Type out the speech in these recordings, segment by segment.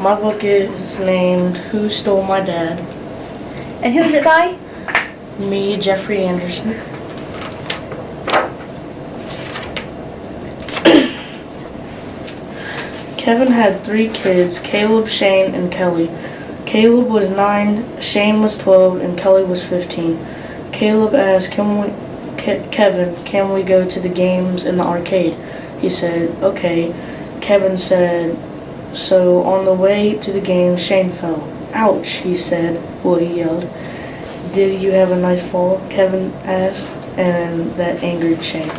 My book is named Who Stole My Dad? And who's it by? Me, Jeffrey Anderson. Kevin had 3 kids, Caleb, Shane, and Kelly. Caleb was 9, Shane was 12, and Kelly was 15. Caleb asked, Kevin, can we go to the games in the arcade? He said, okay. Kevin said, so on the way to the game, Shane fell. Ouch, he said. Well, he yelled. Did you have a nice fall? Kevin asked, and that angered Shane.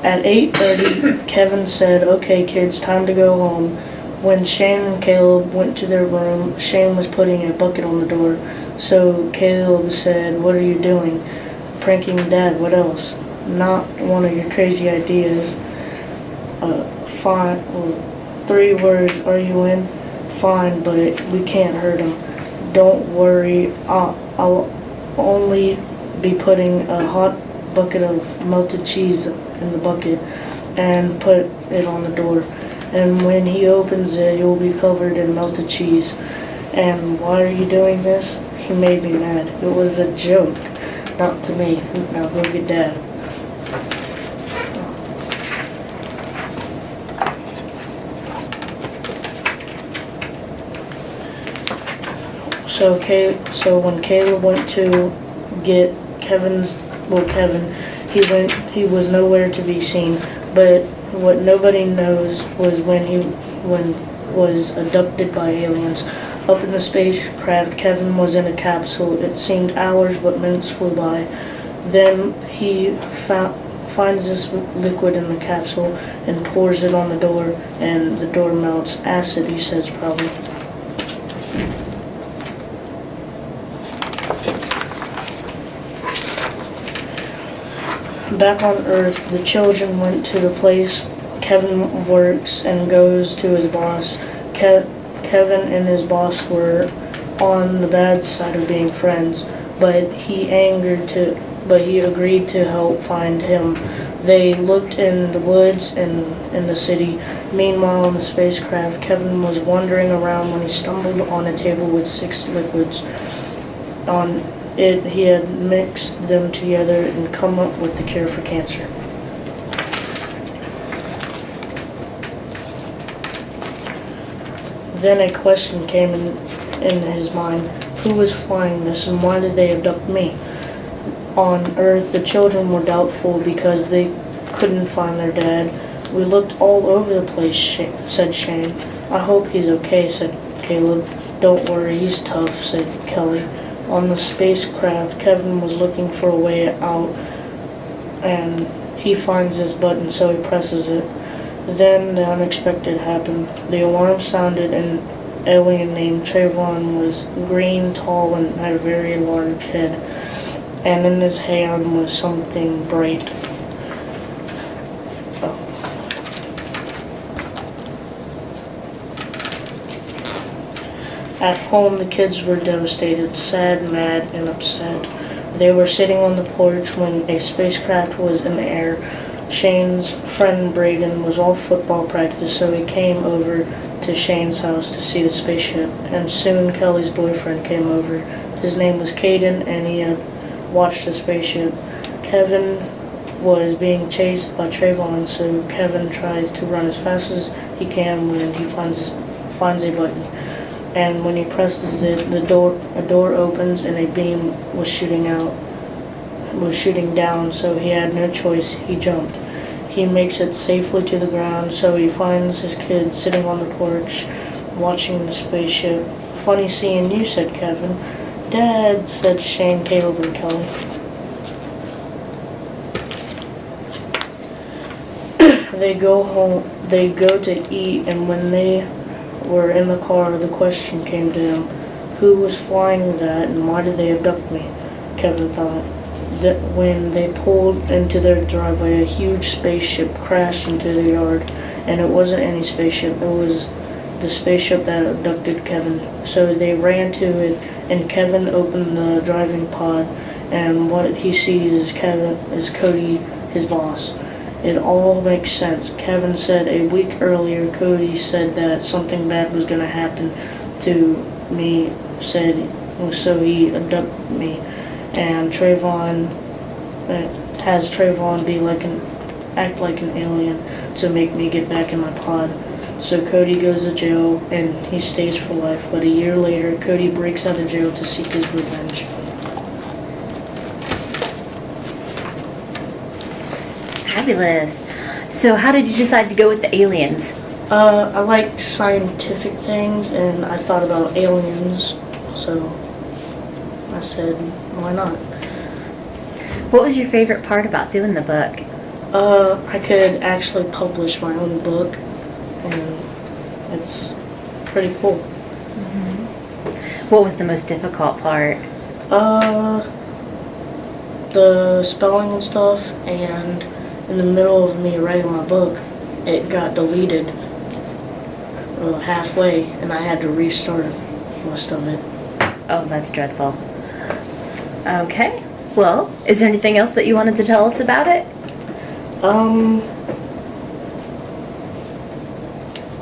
At 8:30, Kevin said, okay kids, time to go home. When Shane and Caleb went to their room, Shane was putting a bucket on the door. So Caleb said, what are you doing? Pranking Dad, what else? Not one of your crazy ideas. Fine, 3 words, are you in? Fine, but we can't hurt him. Don't worry, I'll only be putting a hot bucket of melted cheese in the bucket and put it on the door. And when he opens it, you'll be covered in melted cheese. And why are you doing this? He made me mad. It was a joke. Not to me. Now go get Dad. So when Caleb went to get Kevin, he was nowhere to be seen. But what nobody knows was when was abducted by aliens. Up in the spacecraft, Kevin was in a capsule. It seemed hours, but minutes flew by. Then he finds this liquid in the capsule and pours it on the door, and the door melts. Acid, he says, probably. Back on Earth, the children went to the place Kevin works and goes to his boss. Kevin and his boss were on the bad side of being friends, but he agreed to help find him. They looked in the woods and in the city. Meanwhile, in the spacecraft, Kevin was wandering around when he stumbled on a table with 6 liquids. On it, he had mixed them together and come up with the cure for cancer. Then a question came in his mind. Who was flying this and why did they abduct me? On Earth, the children were doubtful because they couldn't find their dad. We looked all over the place, said Shane. I hope he's okay, said Caleb. Don't worry, he's tough, said Kelly. On the spacecraft, Kevin was looking for a way out, and he finds this button, so he presses it. Then the unexpected happened. The alarm sounded. An alien named Trayvon was green, tall, and had a very large head. And in his hand was something bright. At home, the kids were devastated, sad, mad, and upset. They were sitting on the porch when a spacecraft was in the air. Shane's friend Braden was off football practice, so he came over to Shane's house to see the spaceship. And soon Kelly's boyfriend came over. His name was Caden, and he had watched the spaceship. Kevin was being chased by Trayvon, so Kevin tries to run as fast as he can when he finds a button. And when he presses it, a door opens and a beam was shooting down, so he had no choice. He jumped. He makes it safely to the ground, so he finds his kids sitting on the porch watching the spaceship. Funny seeing you, said Kevin. Dad, said Shane, Caleb, and Kelly. They go home, they go to eat, and when they were in the car, the question came to him, who was flying that and why did they abduct me? Kevin thought. That when they pulled into their driveway, a huge spaceship crashed into the yard, and it wasn't any spaceship, it was the spaceship that abducted Kevin. So they ran to it, and Kevin opened the driving pod, and what he sees is Cody, his boss. It all makes sense. Kevin said a week earlier, Cody said that something bad was gonna happen to me, so he abducted me. And Trayvon has Trayvon act like an alien to make me get back in my pod. So Cody goes to jail and he stays for life, but a year later, Cody breaks out of jail to seek his revenge. Fabulous. So how did you decide to go with the aliens? I like scientific things and I thought about aliens, so I said, why not? What was your favorite part about doing the book? I could actually publish my own book, and it's pretty cool. What was the most difficult part? The spelling and stuff, and in the middle of me writing my book, it got deleted halfway, and I had to restart most of it. Oh, that's dreadful. Okay. Well, is there anything else that you wanted to tell us about it?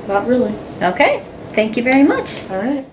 Not really. Okay. Thank you very much. All right.